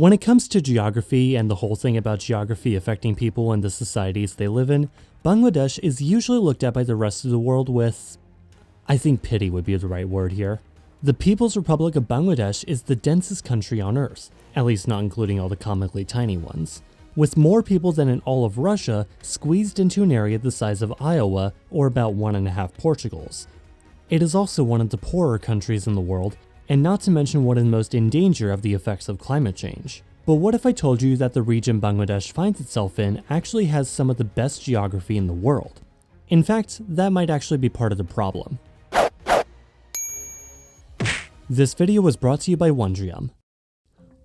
When it comes to geography and the whole thing about geography affecting people and the societies they live in, Bangladesh is usually looked at by the rest of the world with, I think pity would be the right word here. The People's Republic of Bangladesh is the densest country on Earth, at least not including all the comically tiny ones, with more people than in all of Russia squeezed into an area the size of Iowa or about 1.5 Portugals. It is also one of the poorer countries in the world, and not to mention one of the most in danger of the effects of climate change. But what if I told you that the region Bangladesh finds itself in actually has some of the best geography in the world? In fact, that might actually be part of the problem. This video was brought to you by Wondrium.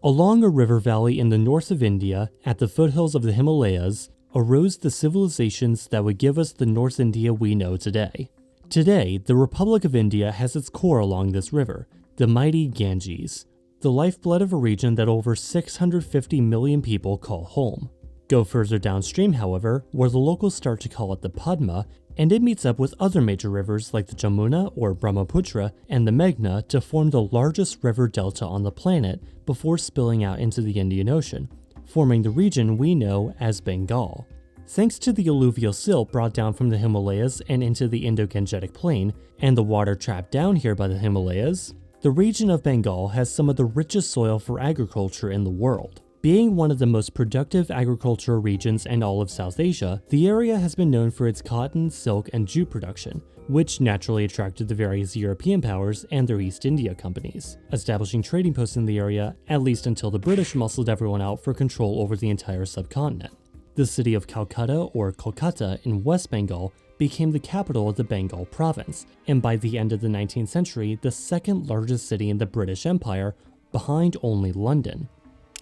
Along a river valley in the north of India, at the foothills of the Himalayas, arose the civilizations that would give us the North India we know today. Today, the Republic of India has its core along this river, the mighty Ganges, the lifeblood of a region that over 650 million people call home. Go further downstream, however, where the locals start to call it the Padma, and it meets up with other major rivers like the Jamuna or Brahmaputra and the Meghna to form the largest river delta on the planet before spilling out into the Indian Ocean, forming the region we know as Bengal. Thanks to the alluvial silt brought down from the Himalayas and into the Indo-Gangetic Plain, and the water trapped down here by the Himalayas, the region of Bengal has some of the richest soil for agriculture in the world. Being one of the most productive agricultural regions in all of South Asia, the area has been known for its cotton, silk, and jute production, which naturally attracted the various European powers and their East India companies, establishing trading posts in the area, at least until the British muscled everyone out for control over the entire subcontinent. The city of Calcutta or Kolkata in West Bengal became the capital of the Bengal province, and by the end of the 19th century, the second largest city in the British Empire, behind only London.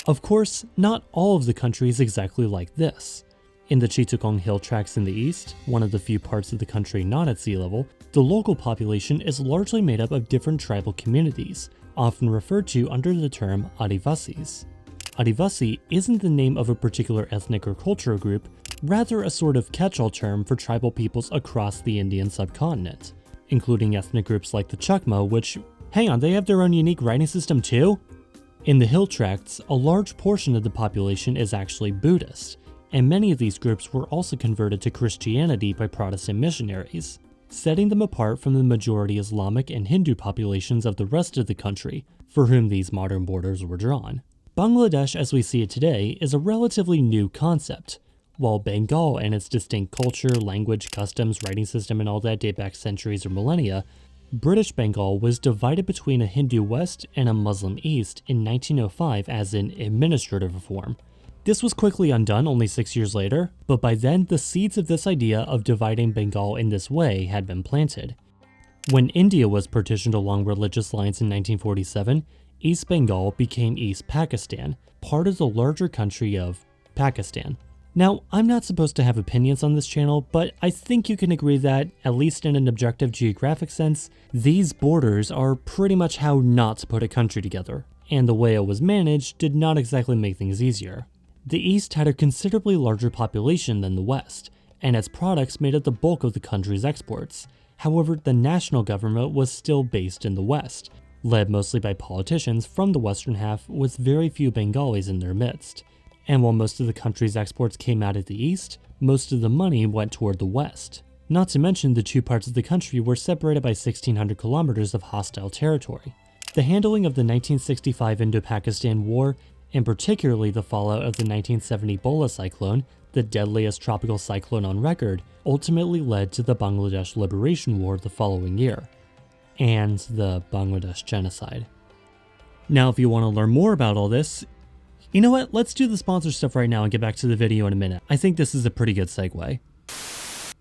Of course, not all of the country is exactly like this. In the Chittagong Hill Tracts in the east, one of the few parts of the country not at sea level, the local population is largely made up of different tribal communities, often referred to under the term Adivasis. Adivasi isn't the name of a particular ethnic or cultural group, rather a sort of catch-all term for tribal peoples across the Indian subcontinent, including ethnic groups like the Chakma, which, hang on, they have their own unique writing system too? In the hill tracts, a large portion of the population is actually Buddhist, and many of these groups were also converted to Christianity by Protestant missionaries, setting them apart from the majority Islamic and Hindu populations of the rest of the country, for whom these modern borders were drawn. Bangladesh as we see it today is a relatively new concept. While Bengal and its distinct culture, language, customs, writing system and all that date back centuries or millennia, British Bengal was divided between a Hindu West and a Muslim East in 1905 as an administrative reform. This was quickly undone only 6 years later, but by then the seeds of this idea of dividing Bengal in this way had been planted. When India was partitioned along religious lines in 1947, East Bengal became East Pakistan, part of the larger country of Pakistan. Now, I'm not supposed to have opinions on this channel, but I think you can agree that, at least in an objective geographic sense, these borders are pretty much how not to put a country together, and the way it was managed did not exactly make things easier. The East had a considerably larger population than the West, and its products made up the bulk of the country's exports. However, the national government was still based in the West, led mostly by politicians from the western half with very few Bengalis in their midst. And while most of the country's exports came out of the east, most of the money went toward the west. Not to mention the two parts of the country were separated by 1,600 kilometers of hostile territory. The handling of the 1965 Indo-Pakistan War, and particularly the fallout of the 1970 Bola cyclone, the deadliest tropical cyclone on record, ultimately led to the Bangladesh Liberation War the following year, and the Bangladesh genocide. Now, if you want to learn more about all this, you know what, let's do the sponsor stuff right now and get back to the video in a minute. I think this is a pretty good segue.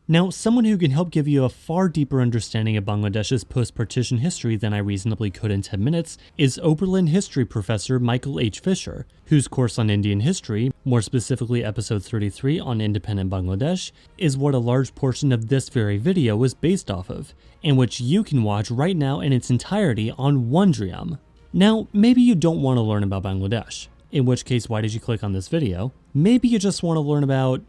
Now, someone who can help give you a far deeper understanding of Bangladesh's post-partition history than I reasonably could in 10 minutes is Oberlin history professor Michael H. Fisher, whose course on Indian history, more specifically episode 33 on independent Bangladesh, is what a large portion of this very video is based off of, and which you can watch right now in its entirety on Wondrium. Now, maybe you don't want to learn about Bangladesh, in which case why did you click on this video? Maybe you just want to learn about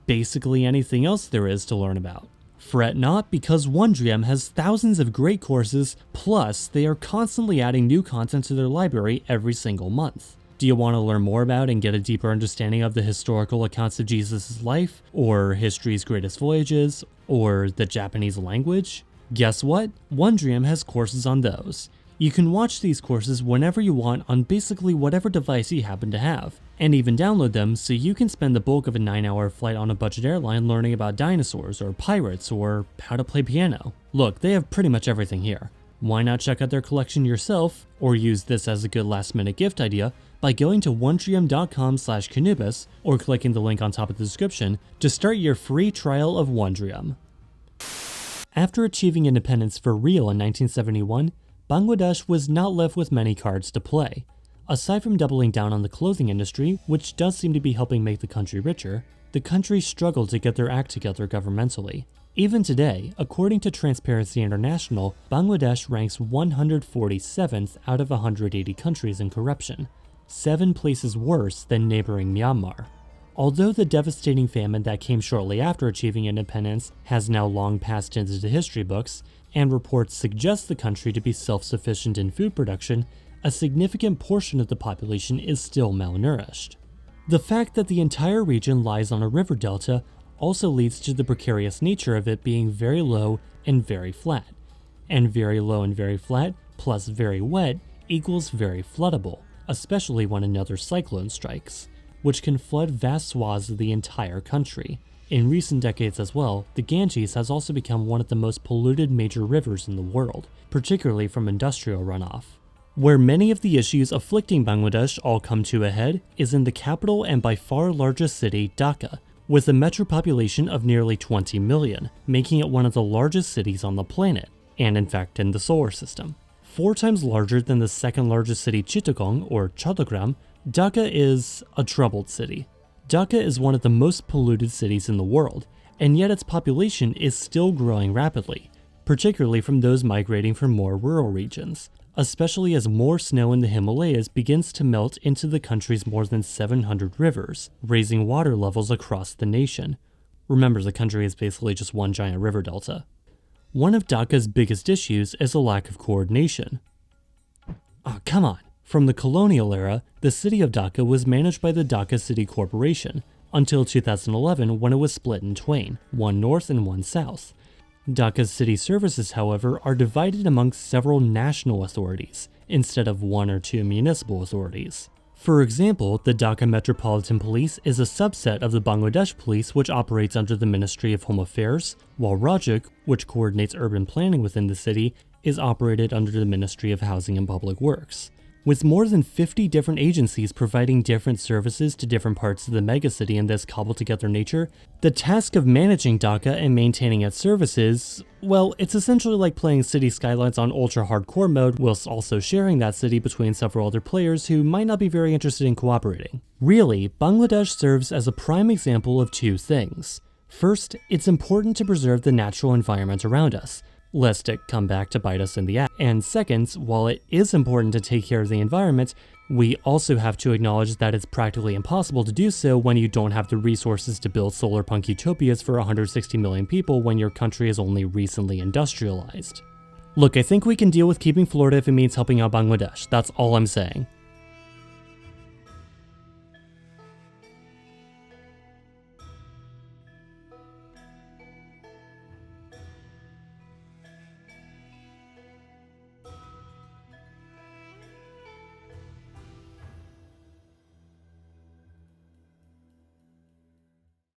basically anything else there is to learn about. Fret not, because Wondrium has thousands of great courses, plus they are constantly adding new content to their library every single month. Do you want to learn more about and get a deeper understanding of the historical accounts of Jesus' life, or history's greatest voyages, or the Japanese language? Guess what? Wondrium has courses on those. You can watch these courses whenever you want on basically whatever device you happen to have, and even download them so you can spend the bulk of a 9-hour flight on a budget airline learning about dinosaurs or pirates or how to play piano. Look, they have pretty much everything here. Why not check out their collection yourself, or use this as a good last-minute gift idea by going to wondrium.com/KhAnubis or clicking the link on top of the description to start your free trial of Wondrium. After achieving independence for real in 1971, Bangladesh was not left with many cards to play. Aside from doubling down on the clothing industry, which does seem to be helping make the country richer, the country struggled to get their act together governmentally. Even today, according to Transparency International, Bangladesh ranks 147th out of 180 countries in corruption, 7 places worse than neighboring Myanmar. Although the devastating famine that came shortly after achieving independence has now long passed into the history books, and reports suggest the country to be self-sufficient in food production, a significant portion of the population is still malnourished. The fact that the entire region lies on a river delta also leads to the precarious nature of it being very low and very flat. And very low and very flat plus very wet equals very floodable, especially when another cyclone strikes, which can flood vast swaths of the entire country. In recent decades as well, the Ganges has also become one of the most polluted major rivers in the world, particularly from industrial runoff. Where many of the issues afflicting Bangladesh all come to a head is in the capital and by far largest city, Dhaka, with a metro population of nearly 20 million, making it one of the largest cities on the planet, and in fact in the solar system. 4 times larger than the second largest city, Chittagong or Chattogram, Dhaka is a troubled city. Dhaka is one of the most polluted cities in the world, and yet its population is still growing rapidly, particularly from those migrating from more rural regions, especially as more snow in the Himalayas begins to melt into the country's more than 700 rivers, raising water levels across the nation. Remember, the country is basically just one giant river delta. One of Dhaka's biggest issues is a lack of coordination. Oh, come on. From the colonial era, the city of Dhaka was managed by the Dhaka City Corporation, until 2011 when it was split in twain, one north and one south. Dhaka's city services, however, are divided amongst several national authorities, instead of 1 or 2 municipal authorities. For example, the Dhaka Metropolitan Police is a subset of the Bangladesh Police, which operates under the Ministry of Home Affairs, while Rajak, which coordinates urban planning within the city, is operated under the Ministry of Housing and Public Works. With more than 50 different agencies providing different services to different parts of the megacity in this cobbled-together nature, the task of managing Dhaka and maintaining its services, well, it's essentially like playing City Skylines on ultra-hardcore mode whilst also sharing that city between several other players who might not be very interested in cooperating. Really, Bangladesh serves as a prime example of 2 things. First, it's important to preserve the natural environment around us, lest it come back to bite us in the ass. And second, while it is important to take care of the environment, we also have to acknowledge that it's practically impossible to do so when you don't have the resources to build solar punk utopias for 160 million people when your country is only recently industrialized. Look, I think we can deal with keeping Florida if it means helping out Bangladesh, that's all I'm saying.